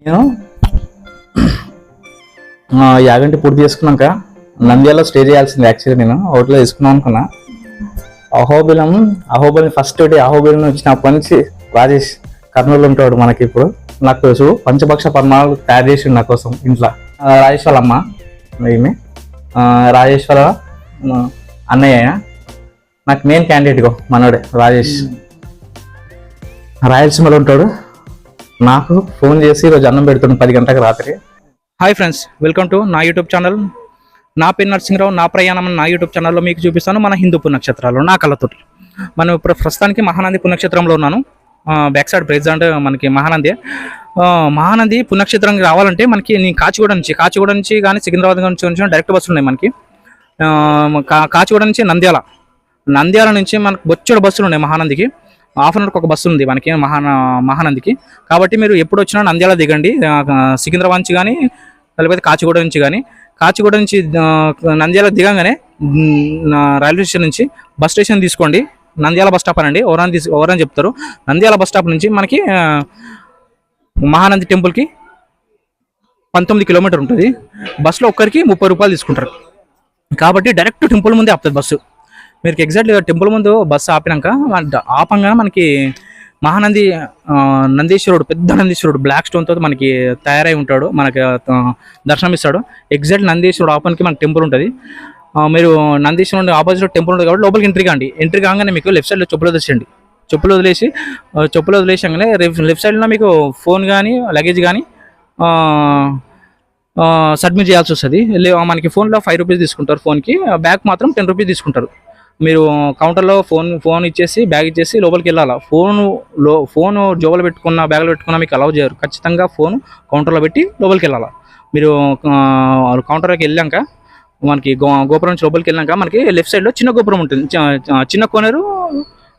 నేను యాగంటి పూర్తి చేసుకున్నాక నంద్యాలలో స్టే చేయాల్సింది. యాక్చువల్లీ నేను హోటల్లో తీసుకున్నాం అనుకున్నా. అహోబిలం ఫస్ట్ అహోబిలం వచ్చినప్పటి నుంచి రాజేష్ కర్నూలు ఉంటాడు. మనకి ఇప్పుడు నాకు తెలుసు పంచభక్ష పర్ణాలు తయారు చేసి నా కోసం ఇంట్లో. రాజేష్ వాళ్ళ అమ్మ ఈమె, రాజేష్ వాళ్ళ అన్నయ్య, నాకు మెయిన్ క్యాండిడేట్గో మనోడే రాజేష్. రాయలసీమలో ఉంటాడు. నాకు ఫోన్ చేసి ఈరోజు అన్నం పెడుతున్నాను 10 గంటలకు రాత్రి. హాయ్ ఫ్రెండ్స్, వెల్కమ్ టు నా యూట్యూబ్ ఛానల్. నా పేరు నరసింహరావు. నా ప్రయాణం నా యూట్యూబ్ ఛానల్లో మీకు చూపిస్తాను మన హిందూ పుణ్యక్షేత్రాలు నా కళ్ళతోటి. మనం ఇప్పుడు ప్రస్తుతానికి మహానంది పుణ్యక్షేత్రంలో ఉన్నాను. బ్యాక్ సైడ్ ప్రైజ్ అంటే మనకి మహానంది పుణ్యక్షేత్రానికి రావాలంటే మనకి నేను కాచిగూడ నుంచి కానీ సికింద్రాబాద్ నుంచి డైరెక్ట్ బస్సులు ఉన్నాయి మనకి. కాచిగూడ నుంచి నంద్యాల నుంచి మనకు బొచ్చడు బస్సులు ఉన్నాయి మహానందికి. హాఫ్ అన్ అవర్కి ఒక బస్సు ఉంది మనకి మహానందికి. కాబట్టి మీరు ఎప్పుడు వచ్చినా నంద్యాల దిగండి, సికింద్రాబాద్ నుంచి కానీ లేకపోతే కాచిగూడ నుంచి నంద్యాల దిగంగానే రైల్వే స్టేషన్ నుంచి బస్ స్టేషన్ తీసుకోండి. నంద్యాల బస్ స్టాప్ అనండి, ఎవరని చెప్తారు. నంద్యాల బస్ స్టాప్ నుంచి మనకి మహానంది టెంపుల్కి 19 కిలోమీటర్ ఉంటుంది. బస్సులో ఒక్కరికి 30 రూపాయలు తీసుకుంటారు. కాబట్టి డైరెక్ట్ టెంపుల్ ముందే ఆపుతుంది బస్సు. మీరు ఎగ్జాక్ట్గా టెంపుల్ ముందు బస్సు ఆపంగానే మనకి మహానంది నందీశ్వరుడు, పెద్ద నందీశ్వరుడు బ్లాక్ స్టోన్తో మనకి తయారై ఉంటాడు, మనకి దర్శనం ఇస్తాడు. ఎగ్జాక్ట్ నందీశ్వరుడు ఆపనికి మనకి టెంపుల్ ఉంటుంది. మీరు నందీశ్వరుడు ఆపోజిట్ టెంపుల్ ఉంటుంది కాబట్టి లోపలికి ఎంట్రీ కాగానే మీకు లెఫ్ట్ సైడ్లో చెప్పులు వదిలేసంగానే లెఫ్ట్ సైడ్లో మీకు ఫోన్ కానీ లగేజ్ కానీ సబ్మిట్ చేయాల్సి వస్తుంది. మనకి ఫోన్లో 5 రూపీస్ తీసుకుంటారు, ఫోన్కి. బ్యాగ్ మాత్రం 10 రూపీస్ తీసుకుంటారు. మీరు కౌంటర్లో ఫోన్ ఇచ్చేసి బ్యాగ్ ఇచ్చేసి లోపలికి వెళ్ళాలి. ఫోను జోబులు పెట్టుకున్న బ్యాగ్లో పెట్టుకున్న మీకు అలౌ చేయరు. ఖచ్చితంగా ఫోన్ కౌంటర్లో పెట్టి లోపలికి వెళ్ళాలి. మీరు కౌంటర్లోకి వెళ్ళాక మనకి గోపురం నుంచి లోపలికి వెళ్ళాక మనకి లెఫ్ట్ సైడ్లో చిన్న గోపురం ఉంటుంది, చిన్న కోనేరు.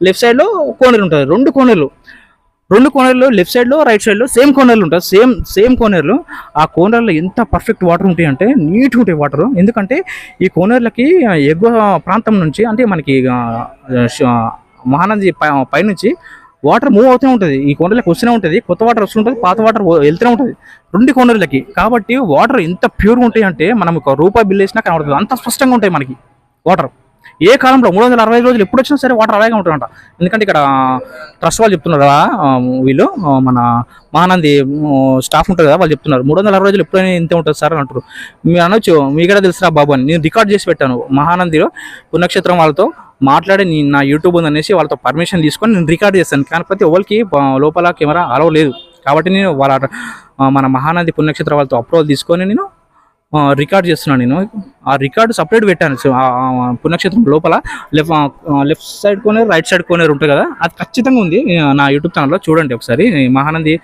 లెఫ్ట్ సైడ్లో కోనేరు ఉంటుంది, రెండు కోనర్లు లెఫ్ట్ సైడ్లో రైట్ సైడ్లో సేమ్ కోనర్లు ఉంటాయి. సేమ్ కోనర్లు. ఆ కోనర్లో ఎంత పర్ఫెక్ట్ వాటర్ ఉంటాయి అంటే నీట్గా ఉంటాయి వాటర్. ఎందుకంటే ఈ కోనర్లకి ఎగువ ప్రాంతం నుంచి అంటే మనకి మహానంది పైనుంచి వాటర్ మూవ్ అవుతూనే ఉంటుంది. ఈ కోనర్లకు వస్తూనే ఉంటుంది, కొత్త వాటర్ వస్తుంటుంది, పాత వాటర్ వెళ్తూనే ఉంటుంది 2 కోనర్లకి. కాబట్టి వాటర్ ఎంత ప్యూర్గా ఉంటాయి అంటే మనం ₹1 బిల్ వేసినా కనబడుతుంది, అంత స్పష్టంగా ఉంటాయి మనకి వాటర్. ఏ కాలంలో 365 రోజులు ఎప్పుడు వచ్చినా సరే వాటర్ అలాగే ఉంటుందంట. ఎందుకంటే ఇక్కడ ట్రస్ట్ వాళ్ళు చెప్తున్నారు కదా, వీళ్ళు మన మహానంది స్టాఫ్ ఉంటుంది కదా, వాళ్ళు చెప్తున్నారు 360 రోజులు ఎప్పుడైనా ఇంతే ఉంటుంది సార్ అని అంటారు. మీరు అనొచ్చు మీకైనా తెలుసురా బాబు అని. నేను రికార్డ్ చేసి పెట్టాను మహానందిలో పుణ్యక్షేత్రం వాళ్ళతో మాట్లాడి, నా యూట్యూబ్ ఉందనేసి వాళ్ళతో పర్మిషన్ తీసుకొని నేను రికార్డ్ చేస్తాను. కాకపోతే ఎవరికి లోపల కెమెరా అలవ్ లేదు. కాబట్టి నేను మన మహానంది పుణ్యక్షేత్రం వాళ్ళతో అప్రూవల్ తీసుకొని నేను రికార్డ్ చేస్తున్నాను. నేను ఆ రికార్డు సపరేట్ పెట్టాను. పుణ్యక్షేత్రం లోపల లెఫ్ట్ సైడ్ కోనేరు రైట్ సైడ్ కోనేరు ఉంటుంది కదా, అది ఖచ్చితంగా ఉంది నా యూట్యూబ్ ఛానల్లో. చూడండి ఒకసారి, మహానంది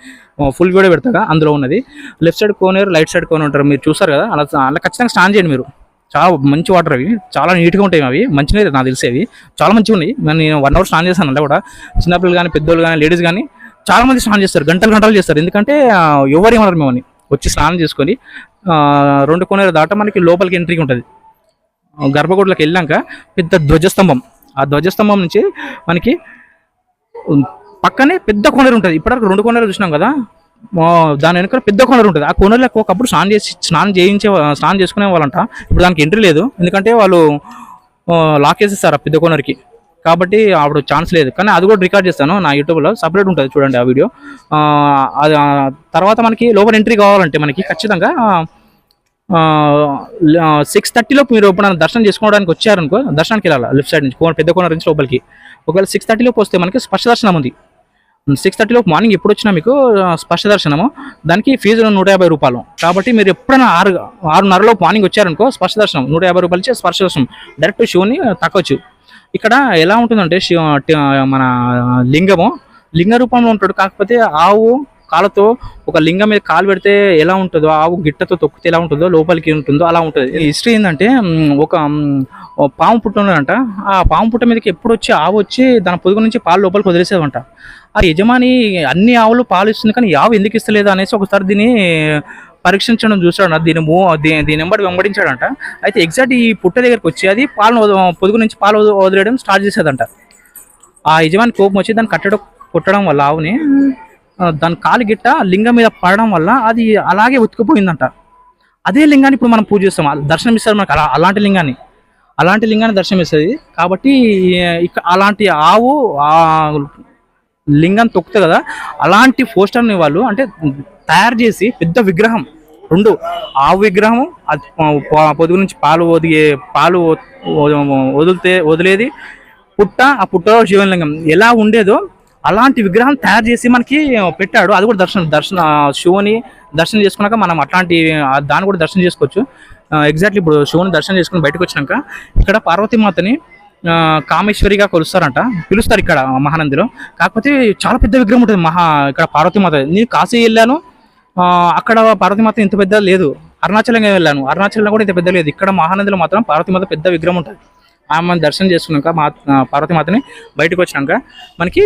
ఫుల్ వీడియో పెడతాగా, అందులో ఉన్నది. లెఫ్ట్ సైడ్ కోనేరు రైట్ సైడ్ కోనేరు ఉంటారు, మీరు చూస్తారు కదా. అలా ఖచ్చితంగా స్నాన్ చేయండి మీరు. చాలా మంచి వాటర్ అవి, చాలా నీట్గా ఉంటాయి. అవి మంచిగా నాకు తెలిసేవి చాలా మంచిగా ఉన్నాయి. నేను 1 అవర్ స్నాన్ చేశాను. అలా కూడా చిన్నపిల్లలు కానీ పెద్దోళ్ళు కానీ లేడీస్ కానీ చాలా మంది స్నానం చేస్తారు, గంటలు చేస్తారు. ఎందుకంటే ఎవరు ఏమన్నారు మేమని వచ్చి స్నానం చేసుకొని 2 కోనేరు దాట మనకి లోపలికి ఎంట్రీకి ఉంటుంది. గర్భగుడిలోకి వెళ్ళాక పెద్ద ధ్వజస్తంభం, ఆ ధ్వజస్తంభం నుంచి మనకి పక్కనే పెద్ద కోనేరు ఉంటుంది. ఇప్పటివరకు 2 కోనేరు చూసినాం కదా, దాని వెనుక పెద్ద కోనేరు ఉంటుంది. ఆ కోనేరులో ఒకప్పుడు స్నానం చేసుకునే వాళ్ళంట. ఇప్పుడు దానికి ఎంట్రీ లేదు, ఎందుకంటే వాళ్ళు లాక్ చేసేస్తారు ఆ పెద్ద కోనేరుకి. కాబట్టి అప్పుడు ఛాన్స్ లేదు. కానీ అది కూడా రికార్డ్ చేస్తాను నా యూట్యూబ్లో, సపరేట్ ఉంటుంది చూడండి ఆ వీడియో. తర్వాత మనకి లోపల ఎంట్రీ కావాలంటే మనకి ఖచ్చితంగా 6:30 మీరు ఎప్పుడైనా దర్శనం చేసుకోవడానికి వచ్చారనుకో, దర్శనానికి వెళ్ళాలి లెఫ్ట్ సైడ్ నుంచి పెద్ద కోనర్ నుంచి లోపలికి. ఒకవేళ 6:30 వస్తే మనకి స్పర్శ దర్శనం ఉంది. 6:30 మార్నింగ్ ఎప్పుడు వచ్చినా మీకు స్పర్శ దర్శనము, దానికి ఫీజు ₹150. కాబట్టి మీరు ఎప్పుడైనా 6:30 మార్నింగ్ వచ్చారనుకో స్పర్శ దర్శనం ₹150 ఇచ్చి స్పర్శ దర్శనం డైరెక్ట్ శివుని తాకొచ్చు. ఇక్కడ ఎలా ఉంటుందంటే మన లింగ రూపంలో ఉంటాడు. కాకపోతే ఆవు కాళ్ళతో ఒక లింగం మీద కాలు పెడితే ఎలా ఉంటుందో, ఆవు గిట్టతో తొక్కితే ఎలా ఉంటుందో, లోపలికి ఉంటుందో అలా ఉంటుంది. హిస్టరీ ఏంటంటే ఒక పాము పుట్ట ఉన్నదంట. ఆ పాము పుట్ట మీదకి ఎప్పుడు వచ్చి ఆవు వచ్చి దాని పొదుగు నుంచి పాలు లోపలికి వదిలేసేదంట. ఆ యజమాని అన్ని ఆవులు పాలు ఇస్తుంది కానీ ఆవు ఎందుకు ఇస్తలేదు అనేసి ఒకసారి దీన్ని పరీక్షించడం చూసాడు. దీని వెంబడించాడంట. అయితే ఎగ్జాక్ట్ ఈ పుట్ట దగ్గరికి వచ్చి అది పొదుగు నుంచి పాలు వదిలేయడం స్టార్ట్ చేసేదంట. ఆ యజమాని కోపం వచ్చి దాన్ని కొట్టడం వల్ల ఆవుని దాని కాలి గిట్ట లింగం మీద పడడం వల్ల అది అలాగే ఉతుకుపోయిందంట. అదే లింగాన్ని ఇప్పుడు మనం పూజ చేస్తాం, దర్శనం ఇస్తారు మనకు అలాంటి లింగాన్ని దర్శనం ఇస్తుంది. కాబట్టి అలాంటి ఆవు ఆ లింగం తొక్కుతుంది కదా, అలాంటి పోస్టర్ని వాళ్ళు అంటే తయారు చేసి పెద్ద విగ్రహం, 2 ఆవు విగ్రహం, అది పొదుగు నుంచి పాలు వదిలేది పుట్ట, ఆ పుట్టలో శివలింగం ఎలా ఉండేదో అలాంటి విగ్రహం తయారు చేసి మనకి పెట్టాడు. అది కూడా శివుని దర్శనం చేసుకున్నాక మనం అట్లాంటి దాన్ని కూడా దర్శనం చేసుకోవచ్చు. ఎగ్జాక్ట్లీ ఇప్పుడు శివుని దర్శనం చేసుకుని బయటకు వచ్చినాక ఇక్కడ పార్వతీమాతని కామేశ్వరిగా పిలుస్తారు ఇక్కడ మహానందిలో. కాకపోతే చాలా పెద్ద విగ్రహం ఉంటుంది ఇక్కడ పార్వతీమాత. నేను కాశీ వెళ్ళాను, అక్కడ పార్వతీమాత ఇంత పెద్ద లేదు. అరుణాచలంగా వెళ్ళాను, అరుణాచలంలో కూడా ఇంత పెద్ద లేదు. ఇక్కడ మహానందిలో మాత్రం పార్వతీమాత పెద్ద విగ్రహం ఉంటుంది. ఆమె దర్శనం చేసుకున్నాక పార్వతీమాతని బయటకు వచ్చినాక మనకి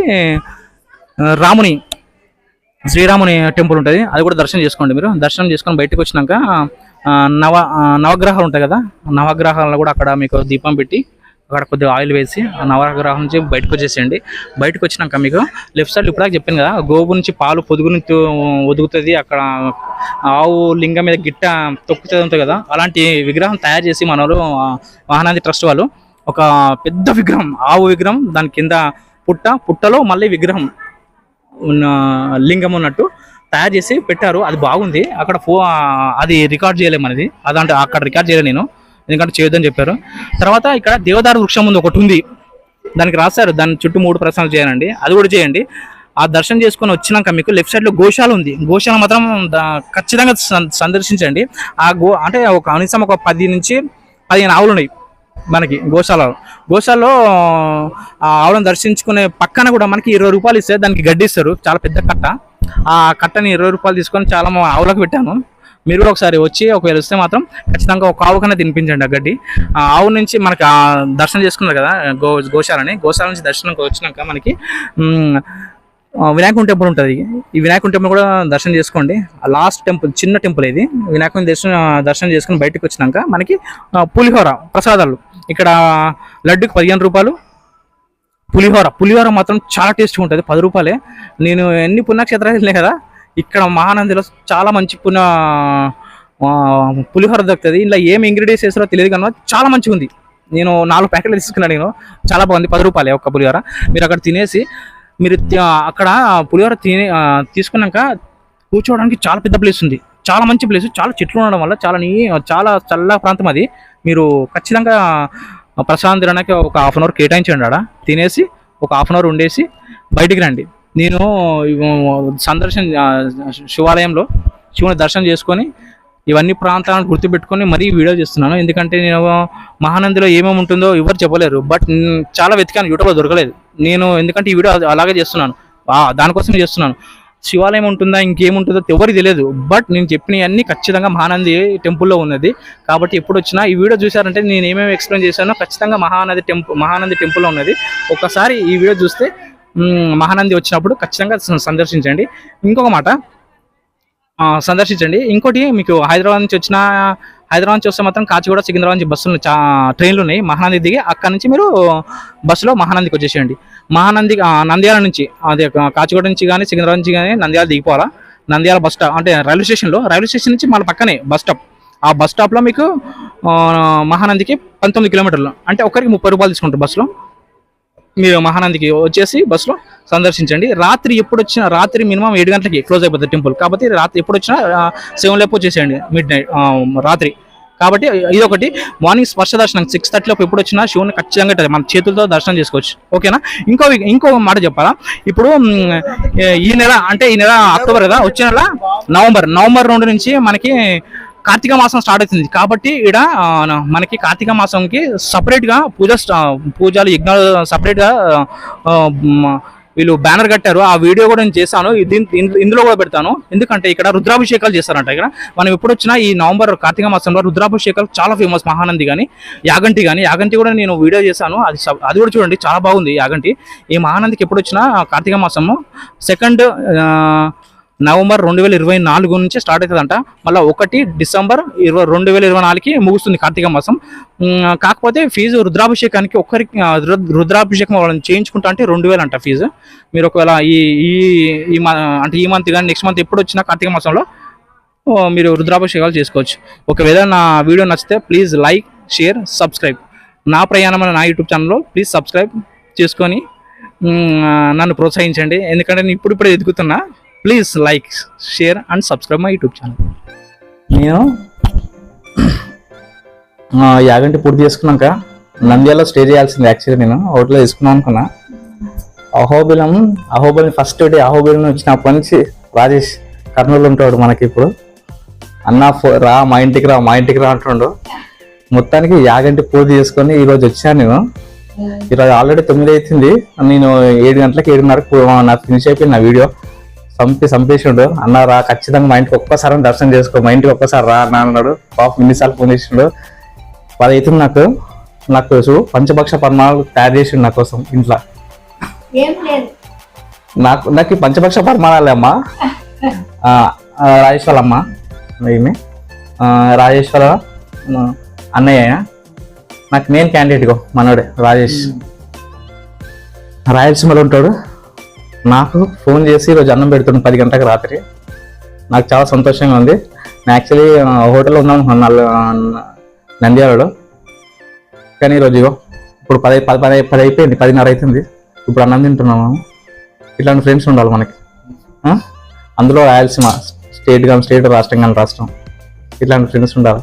శ్రీరాముని టెంపుల్ ఉంటుంది, అది కూడా దర్శనం చేసుకోండి. మీరు దర్శనం చేసుకొని బయటకు వచ్చినాక నవగ్రహాలు ఉంటాయి కదా, నవగ్రహాలను కూడా అక్కడ మీకు దీపం పెట్టి అక్కడ కొద్దిగా ఆయిల్ వేసి ఆ నవగ్రహం నుంచి బయటకు వచ్చేసేయండి. బయటకు వచ్చినాక మీకు లెఫ్ట్ సైడ్ ఇప్పుడు చెప్పాను కదా, గోవు నుంచి పాలు పొదుగు నుంచి ఒదుగుతుంది, అక్కడ ఆవు లింగం మీద గిట్ట తొక్కుతుంది ఉంటుంది కదా, అలాంటి విగ్రహం తయారు చేసి మనోళ్ళు మహానంది ట్రస్ట్ వాళ్ళు ఒక పెద్ద విగ్రహం, ఆవు విగ్రహం, దాని కింద పుట్టలో మళ్ళీ విగ్రహం లింగం ఉన్నట్టు తయారు చేసి పెట్టారు. అది బాగుంది. అక్కడ అది రికార్డ్ చేయలేము మనది, అదంటే అక్కడ రికార్డ్ చేయలేదు నేను, ఎందుకంటే చేయొద్దని చెప్పారు. తర్వాత ఇక్కడ దేవదారు వృక్షం ముందు ఒకటి ఉంది, దానికి రాశారు దాని చుట్టూ 3 ప్రశ్నలు చేయాలండి, అది కూడా చేయండి. ఆ దర్శనం చేసుకొని వచ్చినాక మీకు లెఫ్ట్ సైడ్లో గోశాల ఉంది, గోశాల మాత్రం ఖచ్చితంగా సందర్శించండి. అంటే కనీసం ఒక 10 నుంచి 15 ఆవులు ఉన్నాయి మనకి గోశాలలో ఆవులను దర్శించుకునే పక్కన కూడా మనకి 20 రూపాయలు ఇస్తే దానికి గడ్డి ఇస్తారు, చాలా పెద్ద కట్ట. ఆ కట్టని 20 రూపాయలు తీసుకొని చాలా ఆవులకు పెట్టాను. మీరు కూడా ఒకసారి వచ్చి ఒకవేళ వస్తే మాత్రం ఖచ్చితంగా ఒక ఆవు కన్నా తినిపించండి ఆ గడ్డి. ఆ ఆవు నుంచి మనకి దర్శనం చేసుకున్నారు కదా గోశాల నుంచి దర్శనం వచ్చినాక మనకి వినాయకుని టెంపుల్ ఉంటుంది. ఈ వినాయకుని టెంపుల్ కూడా దర్శనం చేసుకోండి. లాస్ట్ టెంపుల్, చిన్న టెంపుల్ ఇది. వినాయకుని దర్శనం చేసుకుని బయటకు వచ్చినాక మనకి పులిహోర ప్రసాదాలు, ఇక్కడ లడ్డుకి 15 రూపాయలు. పులిహోర మాత్రం చాలా టేస్ట్గా ఉంటుంది, 10 రూపాయలే. నేను ఎన్ని పుణ్యక్షేత్రాలు వెళ్ళినాయి కదా, ఇక్కడ మహానందిలో చాలా మంచి పులిహోర దొరుకుతుంది. ఇలా ఏం ఇంగ్రీడియంట్స్ వేస్తారో తెలియదు కానీ చాలా మంచిగా ఉంది. నేను 4 ప్యాకెట్లు తీసుకున్నాను, నేను చాలా బాగుంది. 10 రూపాయలే ఒక్క పులిహోర. మీరు అక్కడ తినేసి మీరు అక్కడ పులిహోర తీసుకున్నాక కూర్చోవడానికి చాలా పెద్ద ప్లేస్ ఉంది, చాలా మంచి ప్లేస్, చాలా చెట్లు ఉండడం వల్ల చాలా చల్ల ప్రాంతం అది. మీరు ఖచ్చితంగా ప్రశాంత్ తినడానికి ఒక 1/2 అవర్ కేటాయించండి. ఆడ తినేసి ఒక 1/2 అవర్ ఉండేసి బయటికి రండి. నేను శివాలయంలో శివుని దర్శనం చేసుకొని ఇవన్నీ ప్రాంతాలను గుర్తుపెట్టుకొని మరీ వీడియో చేస్తున్నాను. ఎందుకంటే నేను మహానందిలో ఏమేమి ఉంటుందో ఎవరు చెప్పలేరు, బట్ చాలా వెతికాను, యూట్యూబ్లో దొరకలేదు. నేను ఎందుకంటే ఈ వీడియో అలాగే చేస్తున్నాను, దానికోసమే చేస్తున్నాను. శివాలయం ఉంటుందా ఇంకేముంటుందో ఎవరికి తెలియదు, బట్ నేను చెప్పినవన్నీ ఖచ్చితంగా మహానంది టెంపుల్లో ఉన్నది. కాబట్టి ఎప్పుడు వచ్చినా ఈ వీడియో చూసారంటే నేను ఏమేమి ఎక్స్ప్లెయిన్ చేశానో ఖచ్చితంగా మహానంది టెంపుల్లో ఉన్నది. ఒకసారి ఈ వీడియో చూస్తే మహానంది వచ్చినప్పుడు ఖచ్చితంగా సందర్శించండి. ఇంకొక మాట, సందర్శించండి. ఇంకోటి, మీకు హైదరాబాద్ నుంచి వస్తే మాత్రం కాచిగూడ సికింద్రాబాద్ నుంచి బస్సులు ట్రైన్లు ఉన్నాయి. మహానంది దిగి అక్కడ నుంచి మీరు బస్సులో మహానందికి వచ్చేసేయండి. నంద్యాల నుంచి, అదే కాచిగూడ నుంచి కానీ సికింద్రాబాద్ నుంచి కానీ నంద్యాల దిగిపోవాలా. నంద్యాల బస్ స్టాప్ అంటే రైల్వే స్టేషన్ నుంచి మళ్ళీ పక్కనే బస్ స్టాప్. ఆ బస్ స్టాప్లో మీకు మహానందికి 19 కిలోమీటర్లు, అంటే ఒకరికి 30 రూపాయలు తీసుకుంటారు బస్సులో. మీరు మహానందికి వచ్చేసి బస్సులో సందర్శించండి. రాత్రి మినిమం 7 గంటలకి క్లోజ్ అయిపోతుంది టెంపుల్. కాబట్టి రాత్రి ఎప్పుడు వచ్చినా 7 లోపు వచ్చేసేయండి, మిడ్-నైట్ రాత్రి. కాబట్టి ఇదొకటి. మార్నింగ్ స్పర్శ దర్శనం 6:30 లోపు ఎప్పుడు వచ్చినా శివుని ఖచ్చితంగా మన చేతులతో దర్శనం చేసుకోవచ్చు. ఓకేనా? ఇంకో మాట చెప్పాలా, ఇప్పుడు ఈ నెల అక్టోబర్ కదా, వచ్చే నెల నవంబర్ 2 నుంచి మనకి కార్తీక మాసం స్టార్ట్ అవుతుంది. కాబట్టి ఇక్కడ మనకి కార్తీక మాసంకి సపరేట్గా పూజలు యజ్ఞాలు సపరేట్గా వీళ్ళు బ్యానర్ కట్టారు. ఆ వీడియో కూడా నేను చేశాను, ఇందులో కూడా పెడతాను. ఎందుకంటే ఇక్కడ రుద్రాభిషేకాలు చేస్తారంట. ఇక్కడ మనం ఎప్పుడు వచ్చినా ఈ నవంబర్ కార్తీక మాసంలో రుద్రాభిషేకాలు చాలా ఫేమస్. మహానంది కానీ యాగంటి కూడా నేను వీడియో చేశాను, అది కూడా చూడండి, చాలా బాగుంది యాగంటి. ఈ మహానందికి ఎప్పుడు వచ్చినా కార్తీక మాసము నవంబర్ 2024 నుంచి స్టార్ట్ అవుతుందంట. మళ్ళీ 1 డిసెంబర్ 2024కి ముగుస్తుంది కార్తీక మాసం. కాకపోతే ఫీజు రుద్రాభిషేకానికి ఒక్కరికి రుద్రాభిషేకం వాళ్ళని చేయించుకుంటా అంటే 2000 అంట ఫీజు. మీరు ఒకవేళ అంటే ఈ మంత్ కానీ నెక్స్ట్ మంత్ ఎప్పుడు వచ్చినా కార్తీక మాసంలో మీరు రుద్రాభిషేకాలు చేసుకోవచ్చు. ఒకవేళ నా వీడియో నచ్చితే ప్లీజ్ లైక్, షేర్, సబ్స్క్రైబ్. నా ప్రయాణం అనే నా యూట్యూబ్ ఛానల్లో ప్లీజ్ సబ్స్క్రైబ్ చేసుకొని నన్ను ప్రోత్సహించండి. ఎందుకంటే నేను ఇప్పుడిప్పుడే ఎదుగుతున్నా. Please like, share and subscribe my YouTube channel. నేను యాగంటి పూర్తి చేసుకున్నాక నంద్యాలలో స్టే చేయాల్సింది. యాక్చువల్లీ నేను హోటల్లో తీసుకున్నాను అనుకున్నా. అహోబిలం ఫస్ట్ డే అహోబిలం వచ్చినప్పటి నుంచి రాజేష్ కర్నూలు ఉంటాడు మనకి ఇప్పుడు. అన్న రా మా ఇంటికి రా అంటుండు. మొత్తానికి యాగంటి పూర్తి చేసుకొని ఈరోజు వచ్చాను నేను. ఈరోజు ఆల్రెడీ 9 అవుతుంది. నేను 7 గంటలకు 7:30కు నాకు ఫినిష్ అయిపోయింది నా వీడియో. చంపేసిండు. అన్న రా ఖచ్చితంగా మా ఇంటికి ఒక్కసారి దర్శనం చేసుకో, మా ఇంటికి ఒక్కసారి రా అన్న అన్నాడు. పాపం ఇన్నిసార్లు ఫోన్ చేసిండు. 10 అవుతుంది. నాకు పంచభక్ష పరమాణాలు తయారు చేసిండు నా కోసం ఇంట్లో. నాకు ఈ పంచభక్ష పరమాణాలే అమ్మా. రాజేశ్వర అమ్మ ఈమె రాజేశ్వర అన్నయ్య నాకు మెయిన్ క్యాండిడేట్ మనోడే రాజేష్. రాయలసీమలో ఉంటాడు. నాకు ఫోన్ చేసి ఈరోజు అన్నం పెడుతున్నాడు 10 గంటలకు రాత్రి. నాకు చాలా సంతోషంగా ఉంది. నేను యాక్చువల్లీ హోటల్లో ఉన్నాను నంద్యాలలో. కానీ ఈరోజు ఇప్పుడు 10 అయిపోయింది, 10:30 అవుతుంది. ఇప్పుడు అన్నం తింటున్నాము. ఇట్లాంటి ఫ్రెండ్స్ ఉండాలి మనకి. అందులో రాయలసీమ స్టేట్ రాష్ట్రం కానీ రాష్ట్రం. ఇట్లాంటి ఫ్రెండ్స్ ఉండాలి.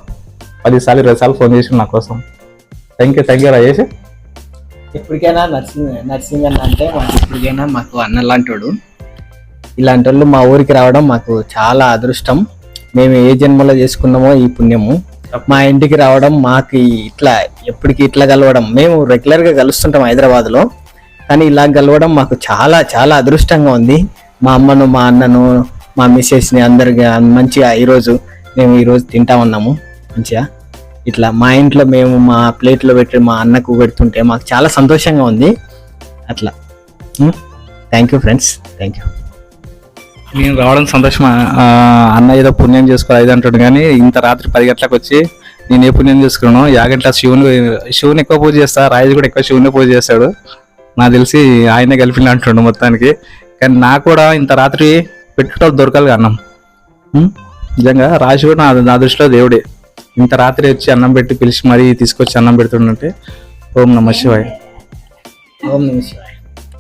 10 సార్లు 20 సార్లు ఫోన్ చేసి నా కోసం. Thank you Rajesh. ఎప్పటికైనా నర్సింగ్ అన్న అంటే ఎప్పటికైనా మాకు అన్న లాంటోడు. ఇలాంటి వాళ్ళు మా ఊరికి రావడం మాకు చాలా అదృష్టం. మేము ఏ జన్మలో చేసుకున్నామో ఈ పుణ్యము. మా ఇంటికి రావడం మాకు ఎప్పటికీ ఇట్లా కలవడం. మేము రెగ్యులర్గా కలుస్తుంటాం హైదరాబాద్లో, కానీ ఇలా కలవడం మాకు చాలా చాలా అదృష్టంగా ఉంది. మా అమ్మను, మా అన్నను, మా మిస్సెస్ని అందరిగా మంచిగా మేము ఈరోజు తింటా ఉన్నాము. మంచిగా ఇట్లా మా ఇంట్లో మేము మా ప్లేట్లో పెట్టి మా అన్నకు పెడుతుంటే మాకు చాలా సంతోషంగా ఉంది. అట్లా thank you friends, thank you. నేను రావడం సంతోషం. అన్న ఏదో పుణ్యం చేసుకోవాలి అంటాడు, కానీ ఇంత రాత్రి 10 గంటలకు వచ్చి నేను ఏ పుణ్యం చేసుకున్నాను. యాగంట శివుని ఎక్కువ పూజ చేస్తా. రాజు కూడా ఎక్కువ శివుని పూజ చేస్తాడు. నాకు తెలిసి ఆయనే కలిపిన అంటుండు మొత్తానికి. కానీ నాకు కూడా ఇంత రాత్రి పెట్టుకోవడం దొరకాలి అన్నం. నిజంగా రాజు కూడా నా దృష్టిలో దేవుడే. ఇంత రాత్రి వచ్చి అన్నం పెట్టి పిలిచి మరీ తీసుకొచ్చి అన్నం పెడుతుండంటే ఓం నమః శివాయ. ఓం నమః శివాయ.